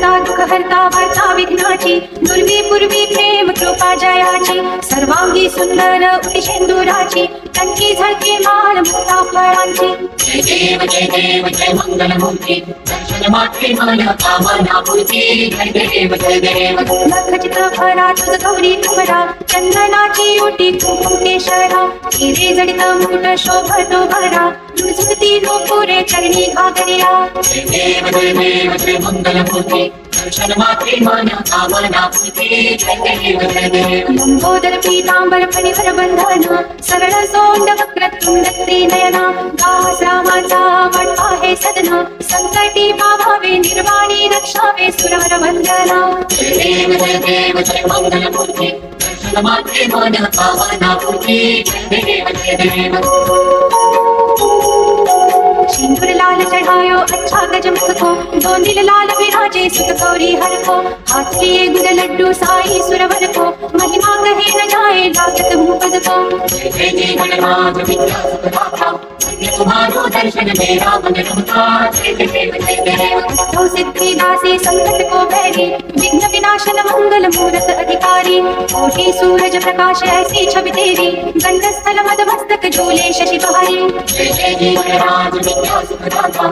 हरता दुःख हरता वार्ता विघ्नाची दुर्वी पूर्वी प्रेम कृपा जयाची सर्वांगी सुंदर उटिशेंदुराची टंकी झळके माल मुक्ता फळांची जय देव जय मंगलमूर्ती दर्शन मात्रे माया कामना पूर्ती जय देव नखचित भरा तुझ गौरी तुमरा चंदनाची ओटी कुंकुमेश्वरा हिरे जडित मुकुट शोभतो भरा झुळझुळती नूपुरे चरणी घागरिया जय देव जय मंगलमूर्ती दर्शन मात्रे माया कामना पूर्ती जय देव लंबोदर पीतांबर फणीवर बंधन सरळ सोंड वक्रतुंड त्रिनयना दास रामाचा वाट आहे सदना संकटी पावावे निर्वाणी रक्षावे सुरवर वंदना जय देव जय मंगलमूर्ती दर्शन मात्रे माया कामना पूर्ती जय देव सिंदूर लाल चढ़ायो अच्छा गजमुख को दो नील लाल विराजे सुत गौरी हर को हाथ लिए गुड़ लड्डू साई सुरवर को महिमा कहे न जाए लागत हूँ पद को जय गणराज विद्या सुखदाता तुम्हारो दर्शन मेरा मन रमता जय देव तो सिद्धि दासी संकट को भैरी विघ्न विनाशन मंगल मूरत अधिकारी कोटि सूरज प्रकाश ऐसी छवि तेरी गंडस्थल मद मस्तक झूले शशि बहारी जय गणराज विद्या सुखदाता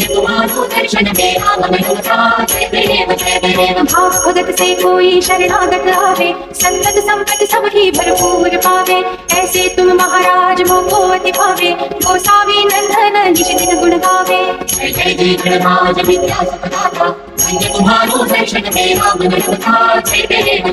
तुम्हारो दर्शन मेरा मन रमता जय देव भाव भगत से कोई शरणागत आवे संतत संपत सब ही भरपूर पावे ऐसे तुम महाराज मोको अति भावे गोसावी नंदन निज दिन गुण गावे जय गणराज विद्या सुखदाता तुम्हारो दर्शन मेरा मन रमता जय देव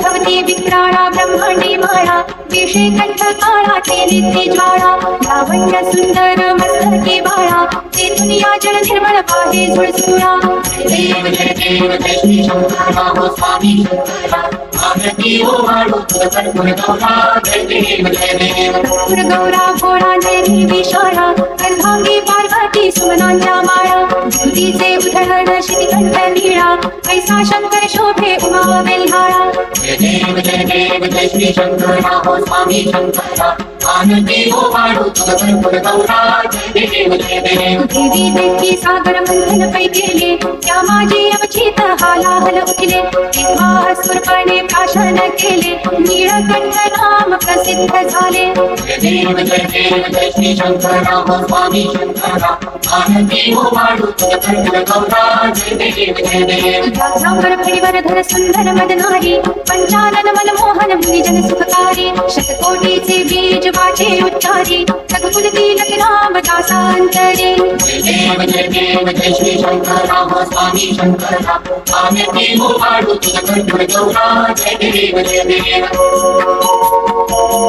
भवती विक्राणा ब्रह्मांडी माळा विषे कंठ काळा ते नित्य ज्वाळा लावण्य सुंदर मस्तकी बाळा ते दुनिया जल निर्मळ पाहे झुळझुळा देव जय श्री शंकर स्वामी शंकर आरती ओवाळू तुझ कर्पूर गौरा जय देव कर्पूर गौरा भोळा जय देवी शोळा अर्धांगी पार्वती सुमनांच्या माळा ज्योतीचे उधळण श्रीकंठ नीळा ऐसा शंकर शोभे उमा वेल्हाळा जय देव जय श्री शंकर स्वामी शंकर आरती ओवाळू तुझ कर्पूर गौरा जय देव देवी देखी सागर मंथन पै गेले त्या माझी अवचित हालाहल उठले तेव्हा सुरपणे प्राशन केले नीळकंठ नाम प्रसिद्ध झाले जय श्री शंकर स्वामी शंकर आरती ओवाळू तुझ कर्पूर गौरा जय देव व्याघ्रांबर फणीवर धर सुंदर मदनारी पंचानन मनमोहन मुनिजन सुखकारी शतकोटीचे बीज वाचे उच्चारी सगुण तिलक नाम दासांतरी जय देव जय श्री शंकर स्वामी शंकर आरती ओवाळू तुझ कर्पूर गौरा जय देव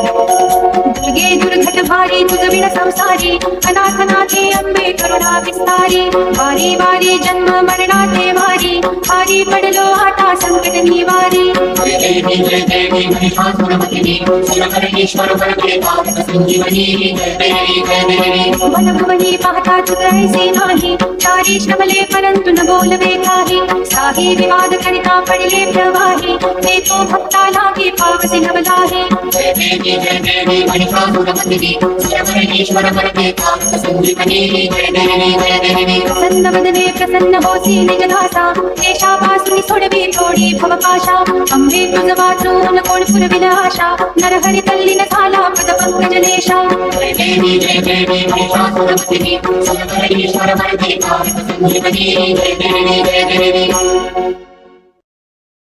दुर्गे दुर्घट भारी तुझ विण संसारी अनाथ नाथे अंबे करुणा विस्तारी वारी वारी जन्म मरणाते वारी भारी पडलो आता संकट निवारी जय देवी महिषासुरमर्दिनी सुरकरणेश्वर वरदे पावक संजीवनी जय देवी भुवन भुवनी पाहता तुझ ऐसे नाही चारी श्रमले परंतु न बोलवे काही साही विवाद करिता पडले प्रवाही ते तो भक्ता लागे पावसी नवलाही जय देवी महिषासुरमर्दिनी सुरकरणेश्वर वरदे पावक संजीवनी जय देवी प्रसन्न वदने प्रसन्न होसी निज दासा देशापासून सोडवी थोडी भवपाशा अंबे तुझ वाचून कोण पुरविल आशा नरहरी तल्लीन झाला पद पंकजलेशा जय देवी महिषासुरमर्दिनी सुरकरणेश्वर वरदे पावक संजीवनी जय देवी